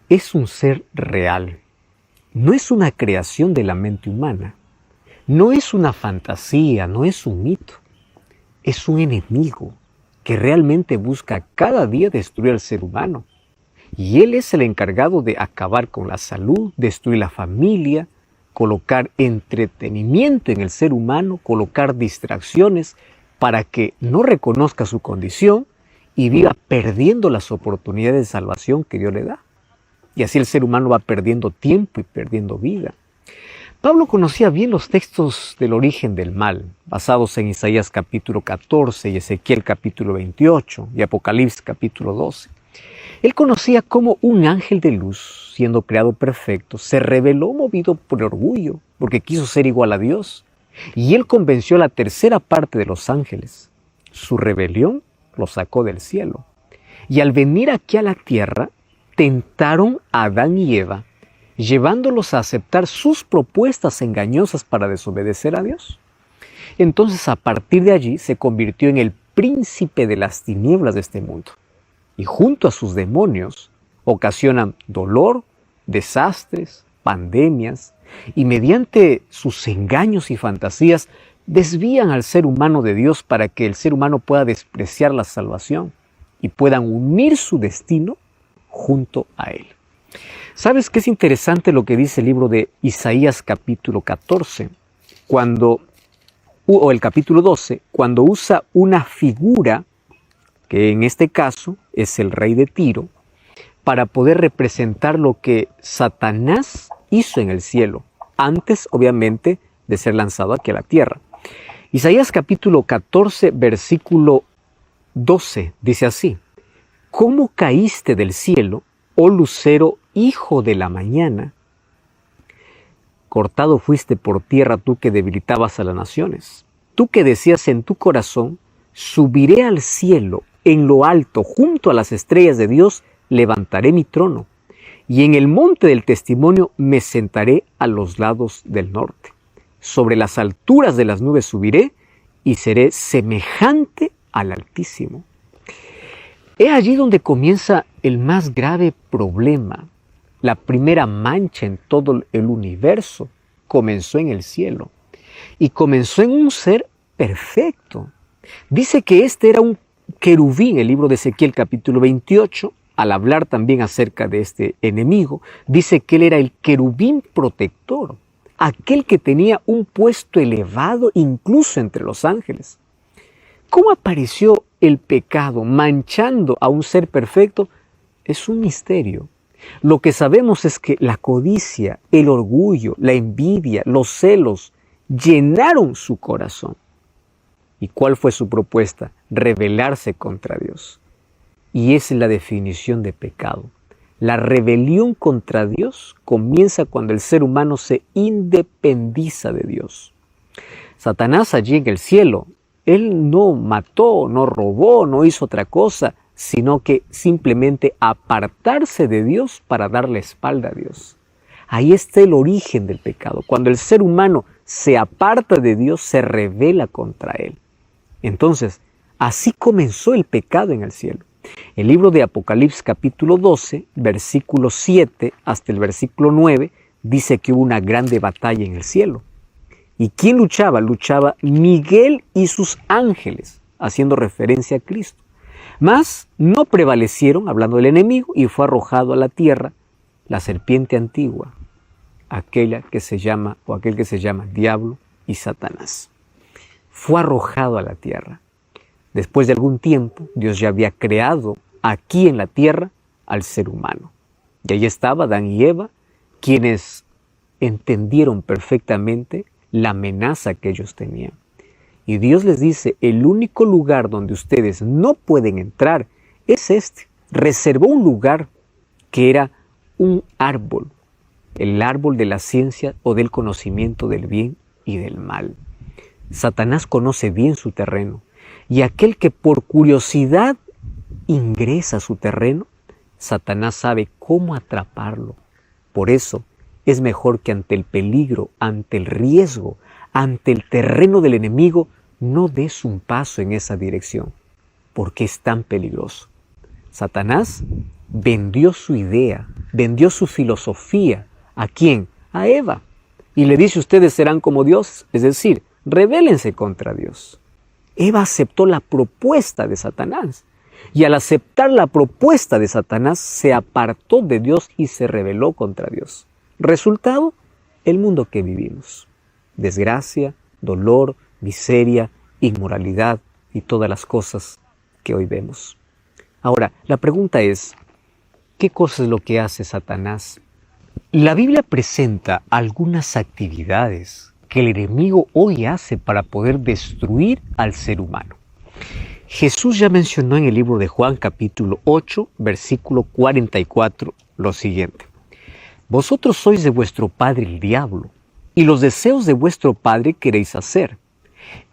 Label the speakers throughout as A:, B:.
A: es un ser real. No es una creación de la mente humana. No es una fantasía, no es un mito. Es un enemigo que realmente busca cada día destruir al ser humano. Y él es el encargado de acabar con la salud, destruir la familia, colocar entretenimiento en el ser humano, colocar distracciones para que no reconozca su condición y viva perdiendo las oportunidades de salvación que Dios le da. Y así el ser humano va perdiendo tiempo y perdiendo vida. Pablo conocía bien los textos del origen del mal, basados en Isaías capítulo 14 y Ezequiel capítulo 28 y Apocalipsis capítulo 12. Él conocía cómo un ángel de luz, siendo creado perfecto, se rebeló movido por orgullo, porque quiso ser igual a Dios. Y él convenció a la tercera parte de los ángeles. Su rebelión lo sacó del cielo. Y al venir aquí a la tierra, tentaron a Adán y Eva, llevándolos a aceptar sus propuestas engañosas para desobedecer a Dios. Entonces, a partir de allí, se convirtió en el príncipe de las tinieblas de este mundo. Y junto a sus demonios, ocasionan dolor, desastres, pandemias, y mediante sus engaños y fantasías, desvían al ser humano de Dios para que el ser humano pueda despreciar la salvación y puedan unir su destino junto a él. ¿Sabes qué es interesante lo que dice el libro de Isaías capítulo 14? O el capítulo 12, cuando usa una figura, que en este caso es el rey de Tiro, para poder representar lo que Satanás hizo en el cielo, antes obviamente de ser lanzado aquí a la tierra. Isaías capítulo 14, versículo 12, dice así: ¿Cómo caíste del cielo, oh lucero, hijo de la mañana? Cortado fuiste por tierra tú que debilitabas a las naciones. Tú que decías en tu corazón, subiré al cielo, en lo alto, junto a las estrellas de Dios, levantaré mi trono. Y en el monte del testimonio me sentaré a los lados del norte. Sobre las alturas de las nubes subiré y seré semejante al Altísimo. He allí donde comienza el más grave problema. La primera mancha en todo el universo comenzó en el cielo y comenzó en un ser perfecto. Dice que este era un querubín, el libro de Ezequiel capítulo 28, al hablar también acerca de este enemigo, dice que él era el querubín protector, aquel que tenía un puesto elevado incluso entre los ángeles. ¿Cómo apareció el pecado manchando a un ser perfecto? Es un misterio. Lo que sabemos es que la codicia, el orgullo, la envidia, los celos llenaron su corazón. ¿Y cuál fue su propuesta? Rebelarse contra Dios. Y esa es la definición de pecado. La rebelión contra Dios comienza cuando el ser humano se independiza de Dios. Satanás allí en el cielo, él no mató, no robó, no hizo otra cosa, sino que simplemente apartarse de Dios para dar la espalda a Dios. Ahí está el origen del pecado. Cuando el ser humano se aparta de Dios, se rebela contra Él. Entonces, así comenzó el pecado en el cielo. El libro de Apocalipsis capítulo 12, versículo 7 hasta el versículo 9, dice que hubo una grande batalla en el cielo. ¿Y quién luchaba? Luchaba Miguel y sus ángeles, haciendo referencia a Cristo. Mas no prevalecieron, hablando del enemigo, y fue arrojado a la tierra la serpiente antigua, aquel que se llama Diablo y Satanás. Fue arrojado a la tierra. Después de algún tiempo, Dios ya había creado aquí en la tierra al ser humano. Y ahí estaba Adán y Eva, quienes entendieron perfectamente la amenaza que ellos tenían. Y Dios les dice, el único lugar donde ustedes no pueden entrar es este. Reservó un lugar que era un árbol, el árbol de la ciencia o del conocimiento del bien y del mal. Satanás conoce bien su terreno, y aquel que por curiosidad ingresa a su terreno, Satanás sabe cómo atraparlo. Por eso es mejor que ante el peligro, ante el riesgo, ante el terreno del enemigo, no des un paso en esa dirección, porque es tan peligroso. Satanás vendió su idea, vendió su filosofía. ¿A quién? A Eva. Y le dice, ustedes serán como Dios, es decir, rebélense contra Dios. Eva aceptó la propuesta de Satanás. Y al aceptar la propuesta de Satanás, se apartó de Dios y se rebeló contra Dios. Resultado, el mundo que vivimos. Desgracia, dolor, miseria, inmoralidad y todas las cosas que hoy vemos. Ahora, la pregunta es, ¿qué cosa es lo que hace Satanás? La Biblia presenta algunas actividades que el enemigo hoy hace para poder destruir al ser humano. Jesús ya mencionó en el libro de Juan capítulo 8, versículo 44, lo siguiente. Vosotros sois de vuestro padre el diablo, y los deseos de vuestro padre queréis hacer.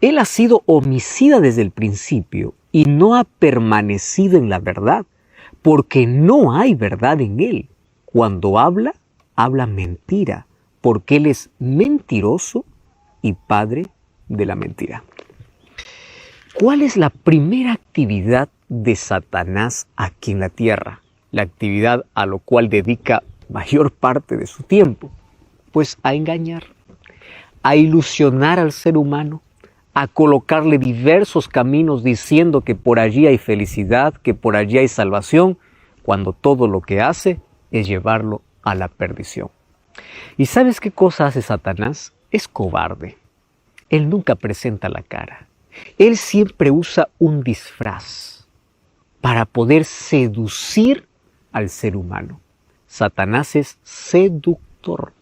A: Él ha sido homicida desde el principio y no ha permanecido en la verdad, porque no hay verdad en él. Cuando habla, habla mentira, porque él es mentiroso y padre de la mentira. ¿Cuál es la primera actividad de Satanás aquí en la tierra? La actividad a lo cual dedica mayor parte de su tiempo. Pues a engañar, a ilusionar al ser humano, a colocarle diversos caminos diciendo que por allí hay felicidad, que por allí hay salvación, cuando todo lo que hace es llevarlo a la perdición. ¿Y sabes qué cosa hace Satanás? Es cobarde. Él nunca presenta la cara. Él siempre usa un disfraz para poder seducir al ser humano. Satanás es seductor.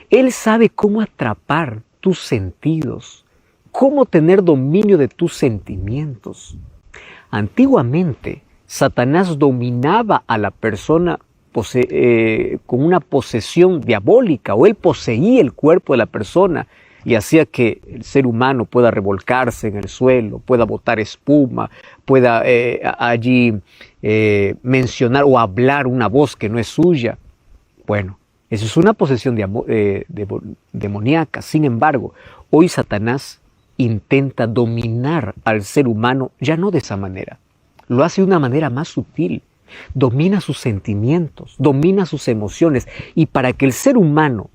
A: Él sabe cómo atrapar tus sentidos, cómo tener dominio de tus sentimientos. Antiguamente, Satanás dominaba a la persona con una posesión diabólica, o él poseía el cuerpo de la persona y hacía que el ser humano pueda revolcarse en el suelo, pueda botar espuma, pueda allí mencionar o hablar una voz que no es suya. Bueno, eso es una posesión demoníaca. Sin embargo, hoy Satanás intenta dominar al ser humano ya no de esa manera. Lo hace de una manera más sutil. Domina sus sentimientos, domina sus emociones. Y para que el ser humano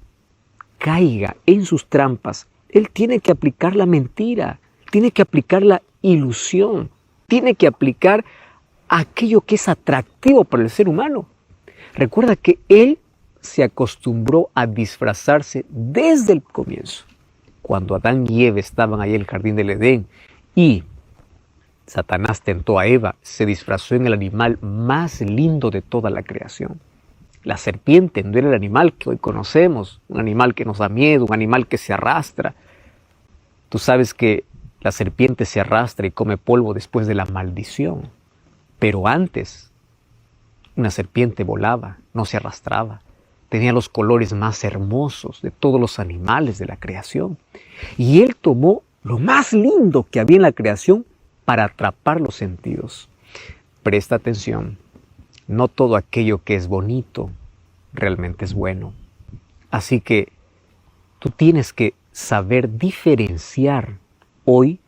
A: caiga en sus trampas, él tiene que aplicar la mentira, tiene que aplicar la ilusión, tiene que aplicar aquello que es atractivo para el ser humano. Recuerda que él se acostumbró a disfrazarse desde el comienzo. Cuando Adán y Eva estaban ahí en el jardín del Edén y Satanás tentó a Eva, se disfrazó en el animal más lindo de toda la creación. La serpiente no era el animal que hoy conocemos, un animal que nos da miedo, un animal que se arrastra. Tú sabes que la serpiente se arrastra y come polvo después de la maldición. Pero antes, una serpiente volaba, no se arrastraba. Tenía los colores más hermosos de todos los animales de la creación. Y él tomó lo más lindo que había en la creación para atrapar los sentidos. Presta atención. No todo aquello que es bonito realmente es bueno. Así que tú tienes que saber diferenciar hoy,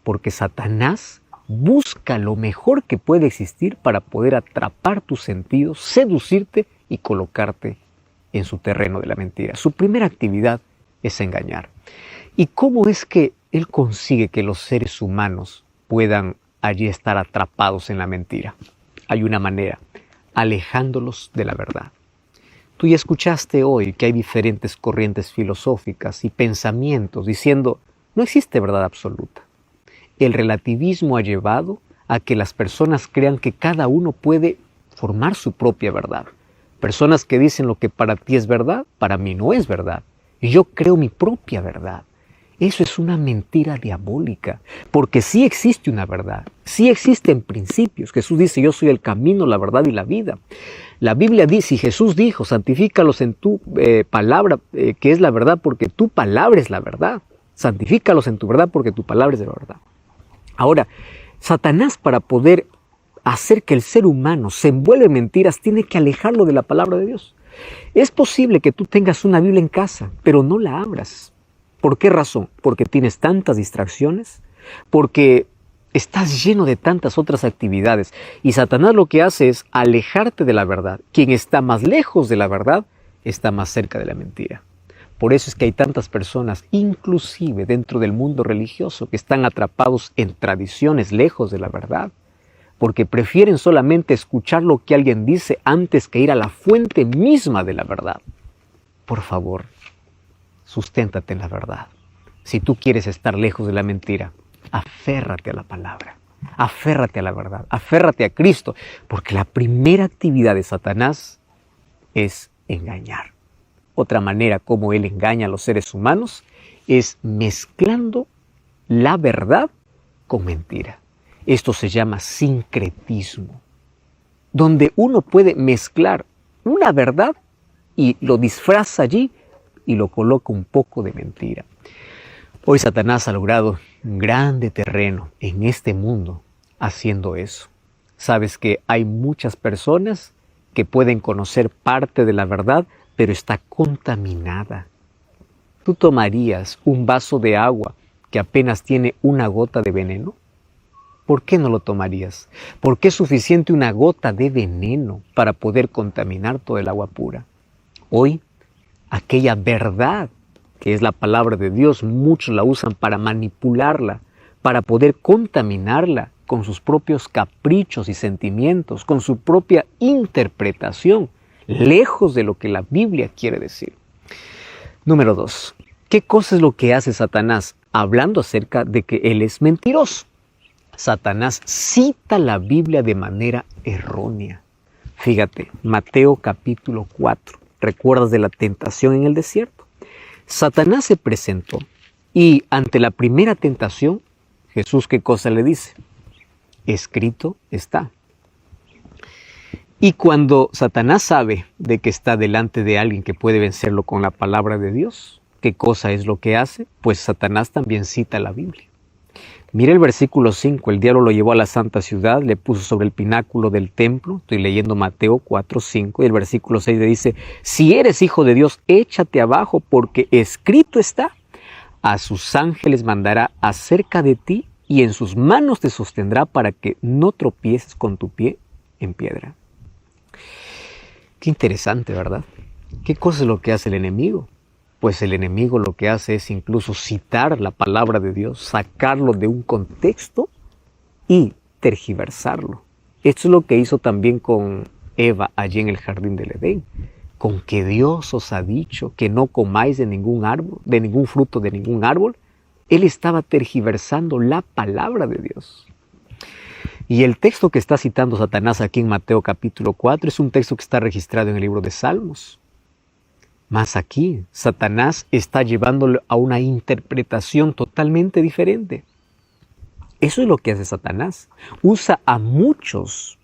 A: porque Satanás busca lo mejor que puede existir para poder atrapar tus sentidos, seducirte y colocarte en su terreno de la mentira. Su primera actividad es engañar. ¿Y cómo es que él consigue que los seres humanos puedan allí estar atrapados en la mentira? Hay una manera: alejándolos de la verdad. Tú ya escuchaste hoy que hay diferentes corrientes filosóficas y pensamientos diciendo, no existe verdad absoluta. El relativismo ha llevado a que las personas crean que cada uno puede formar su propia verdad. Personas que dicen lo que para ti es verdad, para mí no es verdad. Y yo creo mi propia verdad. Eso es una mentira diabólica, porque sí existe una verdad, sí existen principios. Jesús dice, yo soy el camino, la verdad y la vida. La Biblia dice, y Jesús dijo, santifícalos en tu palabra, que es la verdad, porque tu palabra es la verdad. Santifícalos en tu verdad, porque tu palabra es de la verdad. Ahora, Satanás, para poder hacer que el ser humano se envuelva en mentiras, tiene que alejarlo de la palabra de Dios. Es posible que tú tengas una Biblia en casa, pero no la abras. ¿Por qué razón? Porque tienes tantas distracciones, porque Estás lleno de tantas otras actividades y Satanás lo que hace es alejarte de la verdad. Quien está más lejos de la verdad está más cerca de la mentira. Por eso es que hay tantas personas, inclusive dentro del mundo religioso, que están atrapados en tradiciones lejos de la verdad, porque prefieren solamente escuchar lo que alguien dice antes que ir a la fuente misma de la verdad. Por favor, susténtate en la verdad. Si tú quieres estar lejos de la mentira, aférrate a la palabra, aférrate a la verdad, aférrate a Cristo, porque la primera actividad de Satanás es engañar. Otra manera como él engaña a los seres humanos es mezclando la verdad con mentira. Esto se llama sincretismo, donde uno puede mezclar una verdad y lo disfraza allí y lo coloca un poco de mentira. Hoy Satanás ha logrado un grande terreno en este mundo haciendo eso. Sabes que hay muchas personas que pueden conocer parte de la verdad, pero está contaminada. ¿Tú tomarías un vaso de agua que apenas tiene una gota de veneno? ¿Por qué no lo tomarías? Porque es suficiente una gota de veneno para poder contaminar todo el agua pura. Hoy, aquella verdad que es la palabra de Dios, muchos la usan para manipularla, para poder contaminarla con sus propios caprichos y sentimientos, con su propia interpretación, lejos de lo que la Biblia quiere decir. Número 2. ¿Qué cosa es lo que hace Satanás? Hablando acerca de que él es mentiroso. Satanás cita la Biblia de manera errónea. Fíjate, Mateo capítulo 4. ¿Recuerdas de la tentación en el desierto? Satanás se presentó y ante la primera tentación, Jesús, ¿qué cosa le dice? Escrito está. Y cuando Satanás sabe de que está delante de alguien que puede vencerlo con la palabra de Dios, ¿qué cosa es lo que hace? Pues Satanás también cita la Biblia. Mira el versículo 5, el diablo lo llevó a la santa ciudad, le puso sobre el pináculo del templo, estoy leyendo Mateo 4, 5, y el versículo 6 le dice, si eres hijo de Dios, échate abajo, porque escrito está, a sus ángeles mandará acerca de ti, y en sus manos te sostendrá para que no tropieces con tu pie en piedra. Qué interesante, ¿verdad? ¿Qué cosa es lo que hace el enemigo? Pues el enemigo lo que hace es incluso citar la palabra de Dios, sacarlo de un contexto y tergiversarlo. Esto es lo que hizo también con Eva allí en el jardín del Edén. Con que Dios os ha dicho que no comáis de ningún árbol, de ningún fruto de ningún árbol, él estaba tergiversando la palabra de Dios. Y el texto que está citando Satanás aquí en Mateo capítulo 4 es un texto que está registrado en el libro de Salmos. Más aquí, Satanás está llevándolo a una interpretación totalmente diferente. Eso es lo que hace Satanás. Usa a muchos,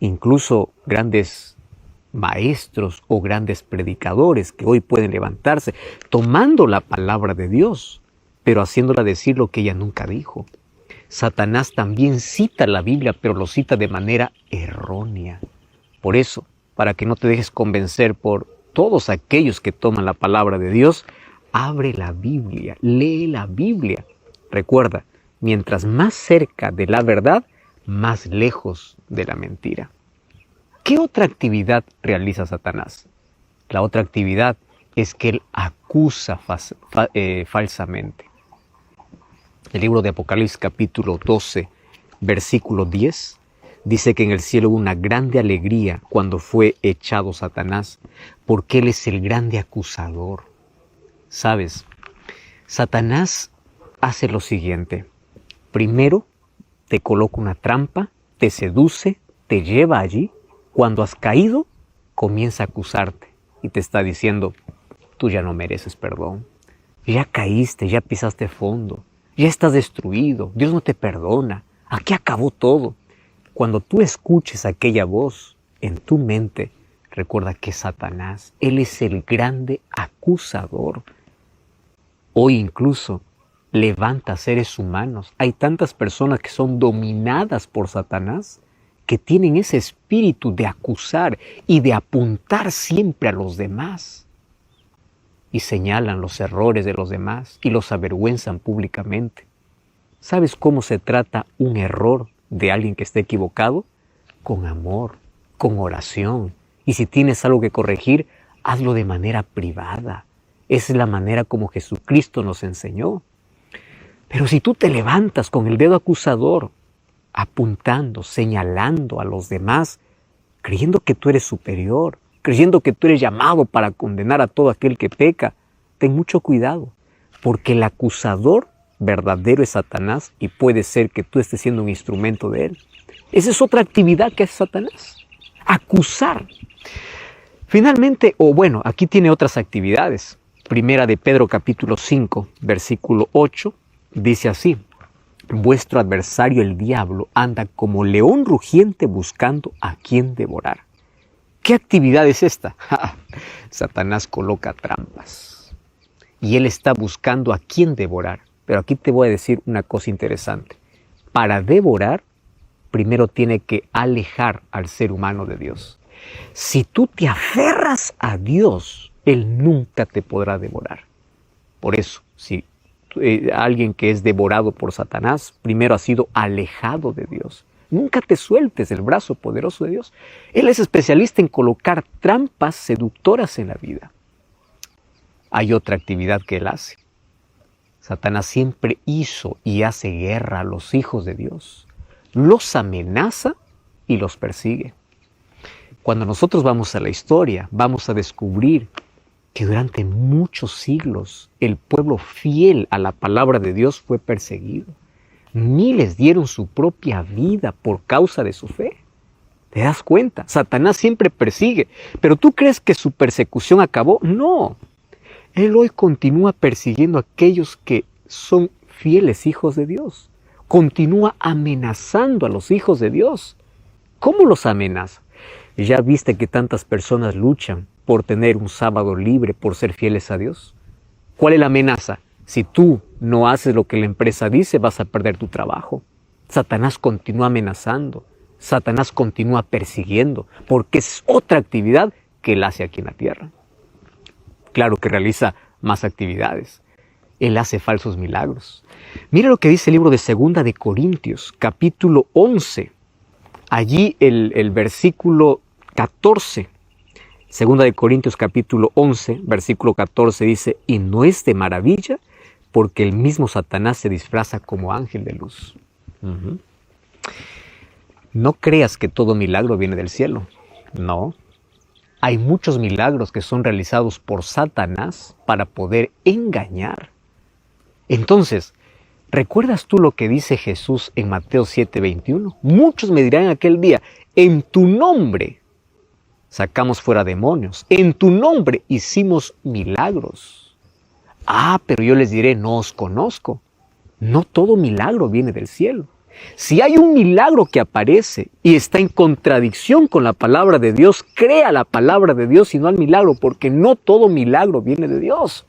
A: incluso grandes maestros o grandes predicadores que hoy pueden levantarse, tomando la palabra de Dios, pero haciéndola decir lo que ella nunca dijo. Satanás también cita la Biblia, pero lo cita de manera errónea. Por eso, para que no te dejes convencer por todos aquellos que toman la palabra de Dios, abre la Biblia, lee la Biblia. Recuerda, mientras más cerca de la verdad, más lejos de la mentira. ¿Qué otra actividad realiza Satanás? La otra actividad es que él acusa falsamente. El libro de Apocalipsis capítulo 12, versículo 10, dice que en el cielo hubo una grande alegría cuando fue echado Satanás, porque él es el grande acusador. ¿Sabes? Satanás hace lo siguiente. Primero, te coloca una trampa, te seduce, te lleva allí. Cuando has caído, comienza a acusarte y te está diciendo, tú ya no mereces perdón. Ya caíste, ya pisaste fondo, ya estás destruido, Dios no te perdona, aquí acabó todo. Cuando tú escuches aquella voz en tu mente, recuerda que Satanás, él es el grande acusador. Hoy incluso levanta seres humanos. Hay tantas personas que son dominadas por Satanás, que tienen ese espíritu de acusar y de apuntar siempre a los demás. Y señalan los errores de los demás y los avergüenzan públicamente. ¿Sabes cómo se trata un error de alguien que esté equivocado? Con amor, con oración. Y si tienes algo que corregir, hazlo de manera privada. Esa es la manera como Jesucristo nos enseñó. Pero si tú te levantas con el dedo acusador, apuntando, señalando a los demás, creyendo que tú eres superior, creyendo que tú eres llamado para condenar a todo aquel que peca, ten mucho cuidado, porque el acusador verdadero es Satanás y puede ser que tú estés siendo un instrumento de él. Esa es otra actividad que hace Satanás, acusar. Finalmente, aquí tiene otras actividades. Primera de Pedro capítulo 5, versículo 8, dice así: vuestro adversario el diablo anda como león rugiente buscando a quien devorar. ¿Qué actividad es esta? Satanás coloca trampas y él está buscando a quien devorar. Pero aquí te voy a decir una cosa interesante. Para devorar, primero tiene que alejar al ser humano de Dios. Si tú te aferras a Dios, Él nunca te podrá devorar. Por eso, si alguien que es devorado por Satanás, primero ha sido alejado de Dios. Nunca te sueltes del brazo poderoso de Dios. Él es especialista en colocar trampas seductoras en la vida. Hay otra actividad que él hace. Satanás siempre hizo y hace guerra a los hijos de Dios. Los amenaza y los persigue. Cuando nosotros vamos a la historia, vamos a descubrir que durante muchos siglos el pueblo fiel a la palabra de Dios fue perseguido. Miles dieron su propia vida por causa de su fe. ¿Te das cuenta? Satanás siempre persigue. ¿Pero tú crees que su persecución acabó? No. Él hoy continúa persiguiendo a aquellos que son fieles hijos de Dios. Continúa amenazando a los hijos de Dios. ¿Cómo los amenaza? ¿Ya viste que tantas personas luchan por tener un sábado libre, por ser fieles a Dios? ¿Cuál es la amenaza? Si tú no haces lo que la empresa dice, vas a perder tu trabajo. Satanás continúa amenazando. Satanás continúa persiguiendo, porque es otra actividad que él hace aquí en la tierra. Claro que realiza más actividades. Él hace falsos milagros. Mira lo que dice el libro de 2 de Corintios, capítulo 11. Allí el versículo 14. 2 de Corintios, capítulo 11, versículo 14 dice: y no es de maravilla, porque el mismo Satanás se disfraza como ángel de luz. No creas que todo milagro viene del cielo. No. Hay muchos milagros que son realizados por Satanás para poder engañar. Entonces, ¿recuerdas tú lo que dice Jesús en Mateo 7:21? Muchos me dirán aquel día: en tu nombre sacamos fuera demonios, en tu nombre hicimos milagros. Pero yo les diré: no os conozco. No todo milagro viene del cielo. Si hay un milagro que aparece y está en contradicción con la palabra de Dios, crea la palabra de Dios y no al milagro, porque no todo milagro viene de Dios.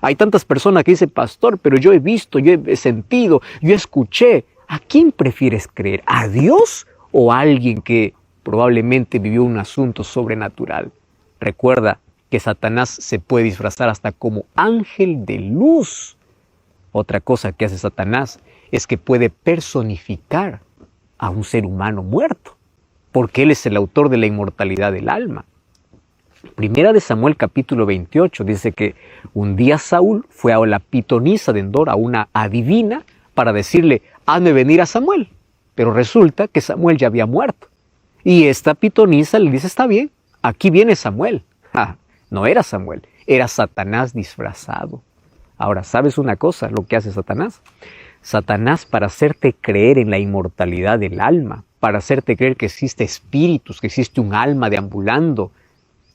A: Hay tantas personas que dicen: pastor, pero yo he visto, yo he sentido, yo escuché. ¿A quién prefieres creer? ¿A Dios o a alguien que probablemente vivió un asunto sobrenatural? Recuerda que Satanás se puede disfrazar hasta como ángel de luz. Otra cosa que hace Satanás es que puede personificar a un ser humano muerto, porque él es el autor de la inmortalidad del alma. Primera de Samuel capítulo 28 dice que un día Saúl fue a la pitonisa de Endor, a una adivina, para decirle: hazme venir a Samuel. Pero resulta que Samuel ya había muerto. Y esta pitonisa le dice: está bien, aquí viene Samuel. No era Samuel, era Satanás disfrazado. Ahora, ¿sabes una cosa? Lo que hace Satanás. Satanás, para hacerte creer en la inmortalidad del alma, para hacerte creer que existe espíritus, que existe un alma deambulando,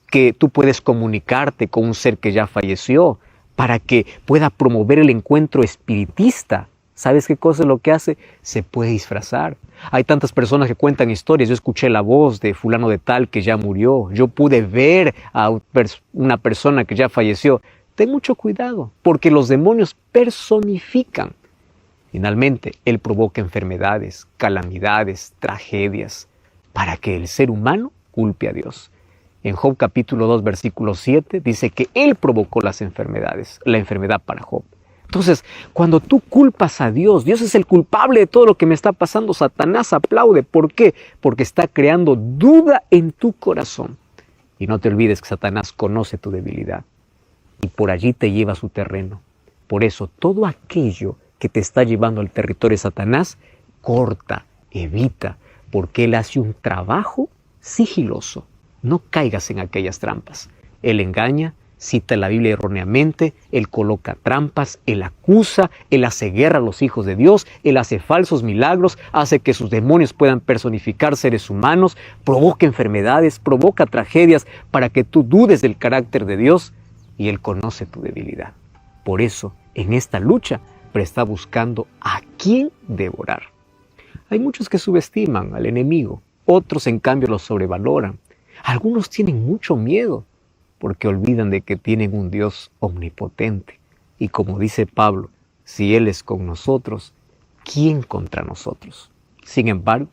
A: que tú puedes comunicarte con un ser que ya falleció, para que pueda promover el encuentro espiritista. ¿Sabes qué cosa es lo que hace? Se puede disfrazar. Hay tantas personas que cuentan historias. Yo escuché la voz de fulano de tal que ya murió. Yo pude ver a una persona que ya falleció. Ten mucho cuidado, porque los demonios personifican. Finalmente, él provoca enfermedades, calamidades, tragedias, para que el ser humano culpe a Dios. En Job capítulo 2, versículo 7, dice que él provocó las enfermedades, la enfermedad para Job. Entonces, cuando tú culpas a Dios, Dios es el culpable de todo lo que me está pasando, Satanás aplaude. ¿Por qué? Porque está creando duda en tu corazón. Y no te olvides que Satanás conoce tu debilidad y por allí te lleva a su terreno. Por eso, todo aquello que te está llevando al territorio de Satanás, corta, evita, porque él hace un trabajo sigiloso. No caigas en aquellas trampas. Él engaña, cita la Biblia erróneamente, él coloca trampas, él acusa, él hace guerra a los hijos de Dios, él hace falsos milagros, hace que sus demonios puedan personificar seres humanos, provoca enfermedades, provoca tragedias para que tú dudes del carácter de Dios, y él conoce tu debilidad. Por eso, en esta lucha, pero está buscando a quién devorar. Hay muchos que subestiman al enemigo, otros en cambio lo sobrevaloran. Algunos tienen mucho miedo porque olvidan de que tienen un Dios omnipotente. Y como dice Pablo, si Él es con nosotros, ¿quién contra nosotros? Sin embargo,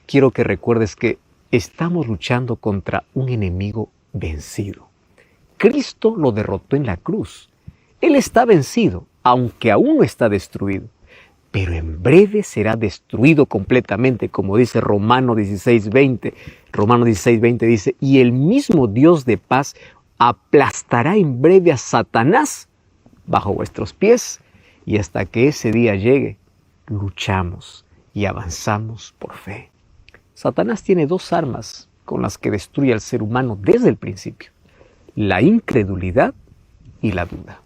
A: quiero que recuerdes que estamos luchando contra un enemigo vencido. Cristo lo derrotó en la cruz. Él está vencido, aunque aún no está destruido. Pero en breve será destruido completamente, como dice Romanos 16:20. Romanos 16:20 dice, y el mismo Dios de paz aplastará en breve a Satanás bajo vuestros pies, y hasta que ese día llegue, luchamos y avanzamos por fe. Satanás tiene dos armas con las que destruye al ser humano desde el principio: la incredulidad y la duda.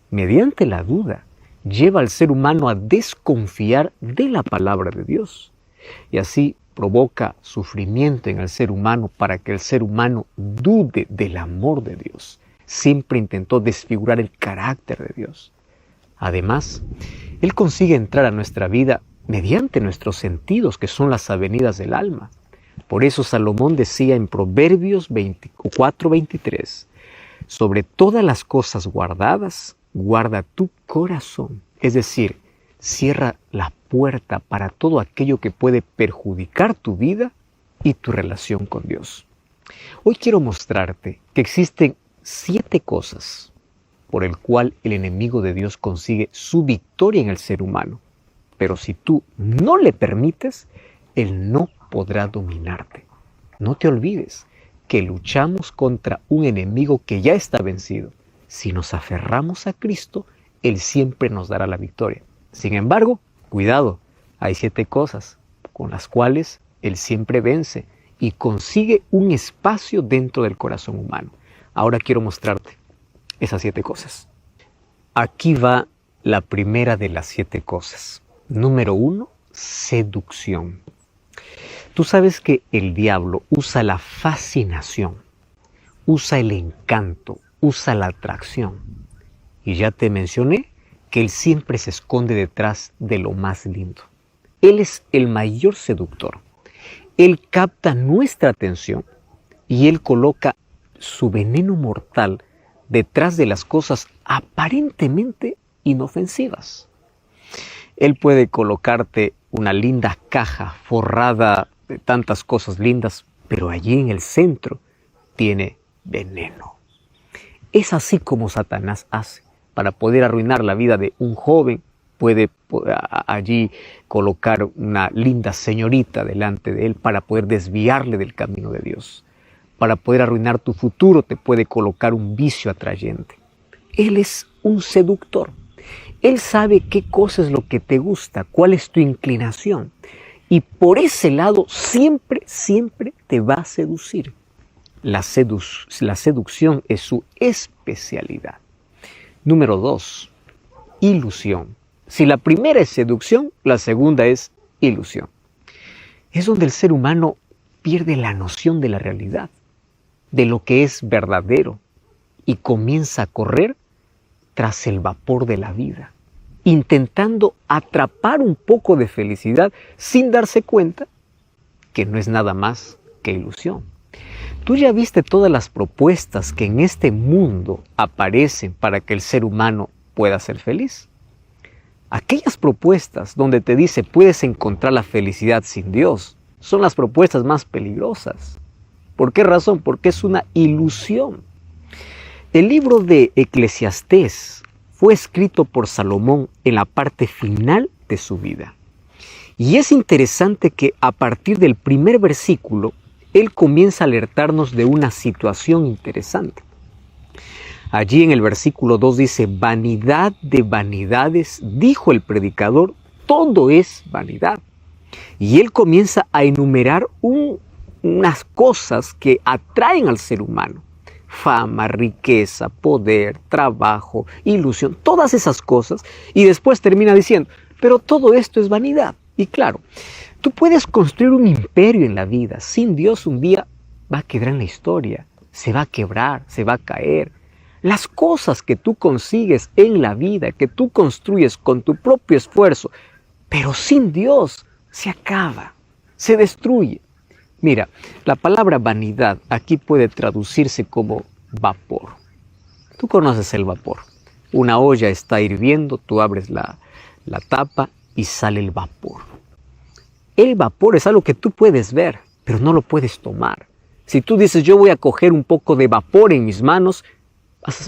A: Mediante la duda, lleva al ser humano a desconfiar de la palabra de Dios. Y así provoca sufrimiento en el ser humano para que el ser humano dude del amor de Dios. Siempre intentó desfigurar el carácter de Dios. Además, Él consigue entrar a nuestra vida mediante nuestros sentidos, que son las avenidas del alma. Por eso Salomón decía en Proverbios 4:23, sobre todas las cosas guardadas, guarda tu corazón. Es decir, cierra la puerta para todo aquello que puede perjudicar tu vida y tu relación con Dios. Hoy quiero mostrarte que existen 7 cosas por el cual el enemigo de Dios consigue su victoria en el ser humano. Pero si tú no le permites, él no podrá dominarte. No te olvides que luchamos contra un enemigo que ya está vencido. Si nos aferramos a Cristo, Él siempre nos dará la victoria. Sin embargo, cuidado, hay 7 cosas con las cuales Él siempre vence y consigue un espacio dentro del corazón humano. Ahora quiero mostrarte esas 7 cosas. Aquí va la primera de las 7 cosas. Número 1, seducción. Tú sabes que el diablo usa la fascinación, usa el encanto, usa la atracción. Y ya te mencioné que él siempre se esconde detrás de lo más lindo. Él es el mayor seductor. Él capta nuestra atención y él coloca su veneno mortal detrás de las cosas aparentemente inofensivas. Él puede colocarte una linda caja forrada de tantas cosas lindas, pero allí en el centro tiene veneno. Es así como Satanás hace. Para poder arruinar la vida de un joven, puede allí colocar una linda señorita delante de él para poder desviarle del camino de Dios. Para poder arruinar tu futuro, te puede colocar un vicio atrayente. Él es un seductor. Él sabe qué cosa es lo que te gusta, cuál es tu inclinación. Y por ese lado siempre te va a seducir. La seducción es su especialidad. Número 2, ilusión. Si la primera es seducción, la segunda es ilusión. Es donde el ser humano pierde la noción de la realidad, de lo que es verdadero, y comienza a correr tras el vapor de la vida, intentando atrapar un poco de felicidad sin darse cuenta que no es nada más que ilusión. Tú ya viste todas las propuestas que en este mundo aparecen para que el ser humano pueda ser feliz. Aquellas propuestas donde te dice puedes encontrar la felicidad sin Dios son las propuestas más peligrosas. ¿Por qué razón? Porque es una ilusión. El libro de Eclesiastés fue escrito por Salomón en la parte final de su vida. Y es interesante que a partir del primer versículo, él comienza a alertarnos de una situación interesante. Allí en el versículo 2 dice, vanidad de vanidades, dijo el predicador, todo es vanidad. Y él comienza a enumerar unas cosas que atraen al ser humano. Fama, riqueza, poder, trabajo, ilusión, todas esas cosas. Y después termina diciendo, pero todo esto es vanidad. Y claro, tú puedes construir un imperio en la vida. Sin Dios un día va a quedar en la historia. Se va a quebrar, se va a caer. Las cosas que tú consigues en la vida, que tú construyes con tu propio esfuerzo, pero sin Dios, se acaba, se destruye. Mira, la palabra vanidad aquí puede traducirse como vapor. Tú conoces el vapor. Una olla está hirviendo, tú abres la tapa y sale el vapor. El vapor es algo que tú puedes ver, pero no lo puedes tomar. Si tú dices, yo voy a coger un poco de vapor en mis manos,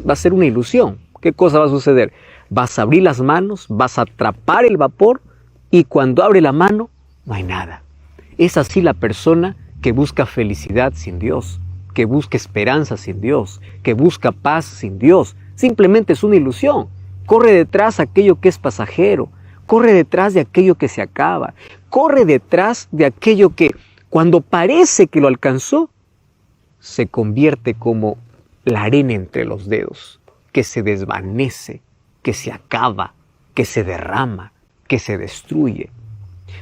A: va a ser una ilusión. ¿Qué cosa va a suceder? Vas a abrir las manos, vas a atrapar el vapor y cuando abre la mano, no hay nada. Es así la persona que busca felicidad sin Dios, que busca esperanza sin Dios, que busca paz sin Dios. Simplemente es una ilusión. Corre detrás de aquello que es pasajero, corre detrás de aquello que se acaba, corre detrás de aquello que cuando parece que lo alcanzó, se convierte como la arena entre los dedos, que se desvanece, que se acaba, que se derrama, que se destruye.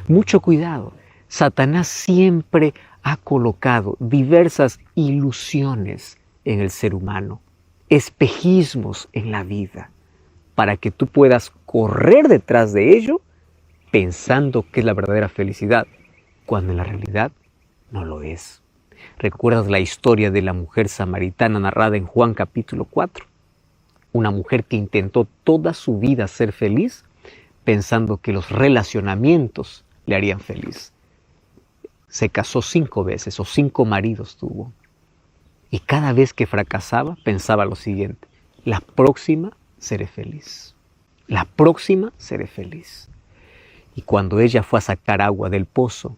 A: Mucho cuidado. Satanás siempre ha colocado diversas ilusiones en el ser humano, espejismos en la vida, para que tú puedas correr detrás de ello pensando que es la verdadera felicidad, cuando en la realidad no lo es. ¿Recuerdas la historia de la mujer samaritana narrada en Juan capítulo 4? Una mujer que intentó toda su vida ser feliz, pensando que los relacionamientos le harían feliz. Se casó 5 veces o 5 maridos tuvo. Y cada vez que fracasaba pensaba lo siguiente, la próxima seré feliz. La próxima seré feliz. Y cuando ella fue a sacar agua del pozo,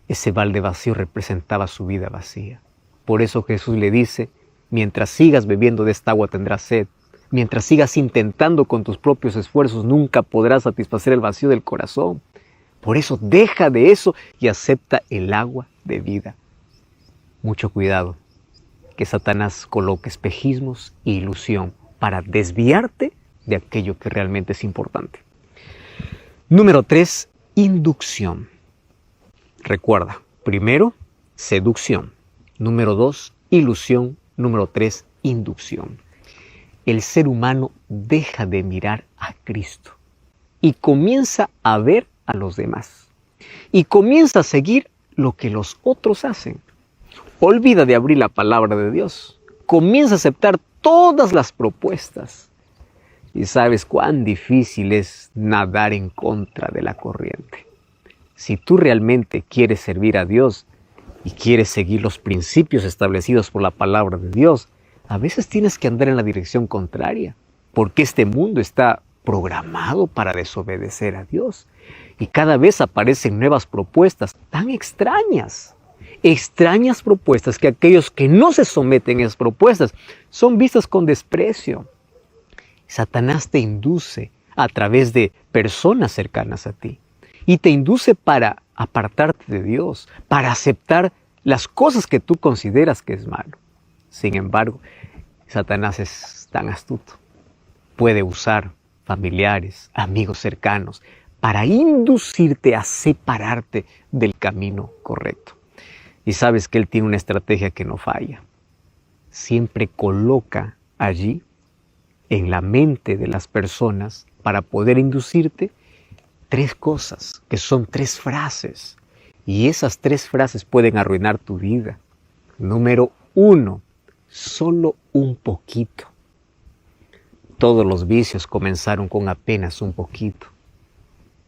A: ese balde vacío representaba su vida vacía. Por eso Jesús le dice, mientras sigas bebiendo de esta agua tendrás sed. Mientras sigas intentando con tus propios esfuerzos, nunca podrás satisfacer el vacío del corazón. Por eso deja de eso y acepta el agua de vida. Mucho cuidado, que Satanás coloque espejismos e ilusión para desviarte de aquello que realmente es importante. Número 3, inducción. Recuerda, primero, seducción. Número 2, ilusión. Número 3, inducción. El ser humano deja de mirar a Cristo y comienza a ver a los demás. Y comienza a seguir lo que los otros hacen. Olvida de abrir la palabra de Dios. Comienza a aceptar todas las propuestas. Y sabes cuán difícil es nadar en contra de la corriente. Si tú realmente quieres servir a Dios y quieres seguir los principios establecidos por la palabra de Dios, a veces tienes que andar en la dirección contraria, porque este mundo está programado para desobedecer a Dios. Y cada vez aparecen nuevas propuestas tan extrañas. Extrañas propuestas que aquellos que no se someten a esas propuestas son vistas con desprecio. Satanás te induce a través de personas cercanas a ti. Y te induce para apartarte de Dios, para aceptar las cosas que tú consideras que es malo. Sin embargo, Satanás es tan astuto. Puede usar familiares, amigos cercanos, para inducirte a separarte del camino correcto. Y sabes que él tiene una estrategia que no falla. Siempre coloca allí, en la mente de las personas, para poder inducirte, 3 cosas, que son 3 frases. Y esas 3 frases pueden arruinar tu vida. Número 1, solo un poquito. Todos los vicios comenzaron con apenas un poquito.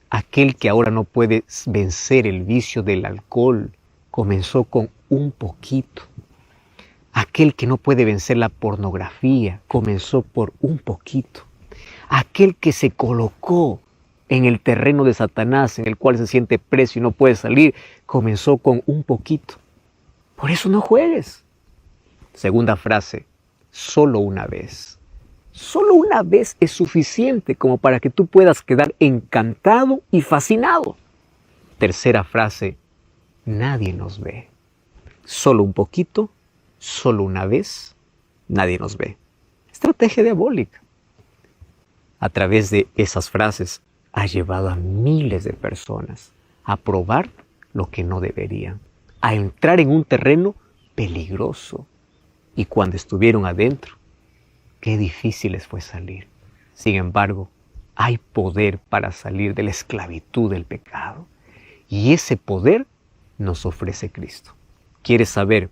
A: Aquel que ahora no puede vencer el vicio del alcohol comenzó con un poquito. Aquel que no puede vencer la pornografía comenzó por un poquito. Aquel que se colocó en el terreno de Satanás, en el cual se siente preso y no puede salir, comenzó con un poquito. Por eso no juegues. Segunda frase, solo una vez. Solo una vez es suficiente como para que tú puedas quedar encantado y fascinado. Tercera frase, nadie nos ve. Solo un poquito, solo una vez, nadie nos ve. Estrategia diabólica. A través de esas frases ha llevado a miles de personas a probar lo que no deberían, a entrar en un terreno peligroso. Y cuando estuvieron adentro, qué difícil les fue salir. Sin embargo, hay poder para salir de la esclavitud del pecado. Y ese poder nos ofrece Cristo. ¿Quieres saber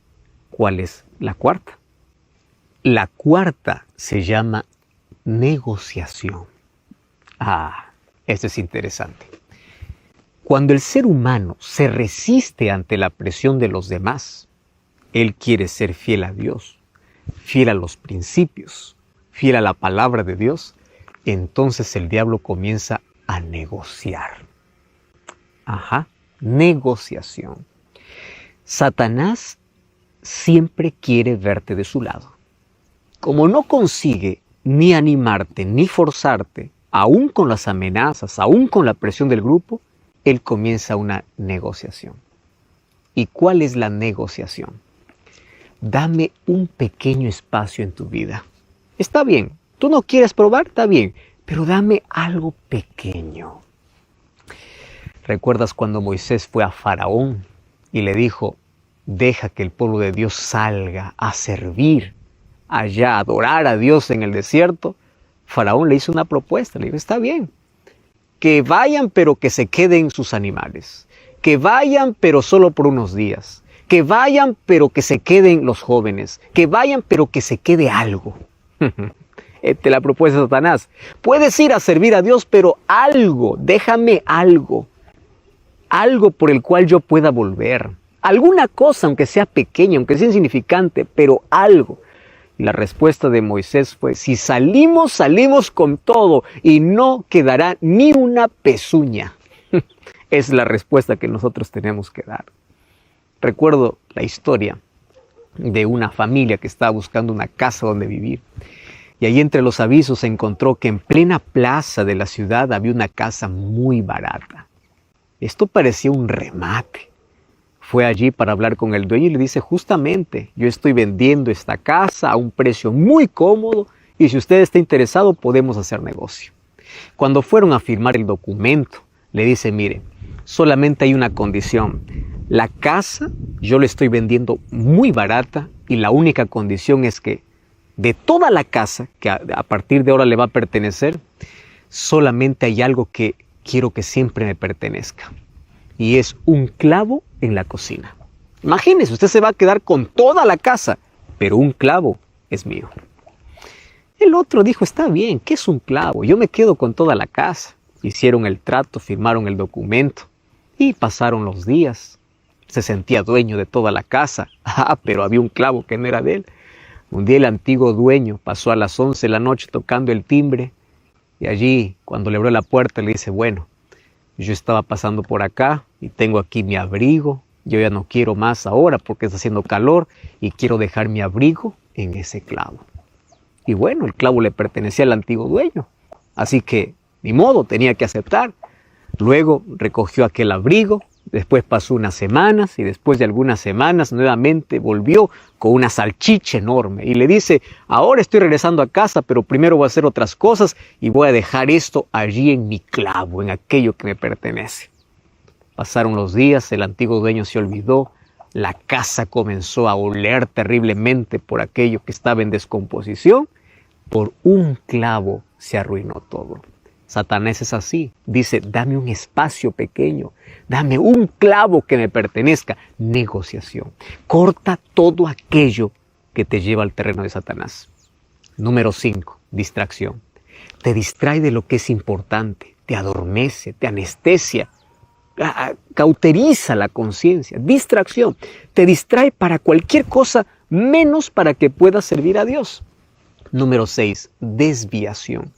A: cuál es la cuarta? La cuarta se llama negociación. Esto es interesante. Cuando el ser humano se resiste ante la presión de los demás, él quiere ser fiel a Dios, fiel a los principios, fiel a la palabra de Dios, entonces el diablo comienza a negociar. Negociación. Satanás siempre quiere verte de su lado. Como no consigue ni animarte ni forzarte, aún con las amenazas, aún con la presión del grupo, él comienza una negociación. ¿Y cuál es la negociación? Dame un pequeño espacio en tu vida. Está bien, tú no quieres probar, está bien, pero dame algo pequeño. ¿Recuerdas cuando Moisés fue a Faraón y le dijo, deja que el pueblo de Dios salga a servir allá, a adorar a Dios en el desierto? Faraón le hizo una propuesta, le dijo, está bien, que vayan pero que se queden sus animales, que vayan pero solo por unos días, que vayan pero que se queden los jóvenes, que vayan pero que se quede algo. Te la propuesta de Satanás. Puedes ir a servir a Dios, pero algo, déjame algo por el cual yo pueda volver. Alguna cosa, aunque sea pequeña, aunque sea insignificante, pero algo. Y la respuesta de Moisés fue, si salimos, salimos con todo y no quedará ni una pezuña. Es la respuesta que nosotros tenemos que dar. Recuerdo la historia de una familia que estaba buscando una casa donde vivir. Y ahí entre los avisos se encontró que en plena plaza de la ciudad había una casa muy barata. Esto parecía un remate. Fue allí para hablar con el dueño y le dice, justamente, yo estoy vendiendo esta casa a un precio muy cómodo y si usted está interesado podemos hacer negocio. Cuando fueron a firmar el documento, le dice, mire, solamente hay una condición. La casa yo le estoy vendiendo muy barata y la única condición es que de toda la casa, que a partir de ahora le va a pertenecer, solamente hay algo que quiero que siempre me pertenezca. Y es un clavo en la cocina. Imagínese, usted se va a quedar con toda la casa, pero un clavo es mío. El otro dijo, está bien, ¿qué es un clavo? Yo me quedo con toda la casa. Hicieron el trato, firmaron el documento y pasaron los días. Se sentía dueño de toda la casa, pero había un clavo que no era de él. Un día el antiguo dueño pasó a las 11 de la noche tocando el timbre y allí, cuando le abrió la puerta, le dice, bueno, yo estaba pasando por acá y tengo aquí mi abrigo. Yo ya no quiero más ahora porque está haciendo calor y quiero dejar mi abrigo en ese clavo. Y bueno, el clavo le pertenecía al antiguo dueño, así que ni modo, tenía que aceptar. Luego recogió aquel abrigo, después pasó unas semanas y después de algunas semanas nuevamente volvió con una salchicha enorme y le dice, ahora estoy regresando a casa, pero primero voy a hacer otras cosas y voy a dejar esto allí en mi clavo, en aquello que me pertenece. Pasaron los días, el antiguo dueño se olvidó, la casa comenzó a oler terriblemente por aquello que estaba en descomposición. Por un clavo se arruinó todo. Satanás es así, dice, dame un espacio pequeño, dame un clavo que me pertenezca. Negociación. Corta todo aquello que te lleva al terreno de Satanás. Número 5, distracción. Te distrae de lo que es importante, te adormece, te anestesia, cauteriza la conciencia. Distracción. Te distrae para cualquier cosa menos para que puedas servir a Dios. Número 6, desviación.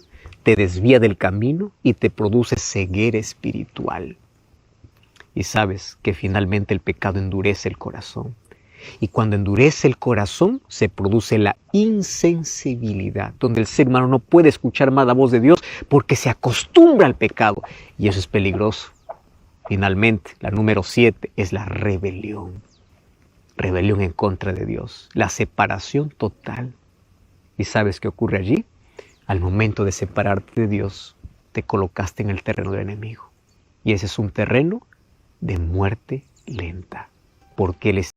A: Te desvía del camino y te produce ceguera espiritual. Y sabes que finalmente el pecado endurece el corazón. Y cuando endurece el corazón, se produce la insensibilidad, donde el ser humano no puede escuchar más la voz de Dios porque se acostumbra al pecado. Y eso es peligroso. Finalmente, la número 7 es la rebelión. Rebelión en contra de Dios. La separación total. ¿Y sabes qué ocurre allí? Al momento de separarte de Dios, te colocaste en el terreno del enemigo. Y ese es un terreno de muerte lenta. Porque Él es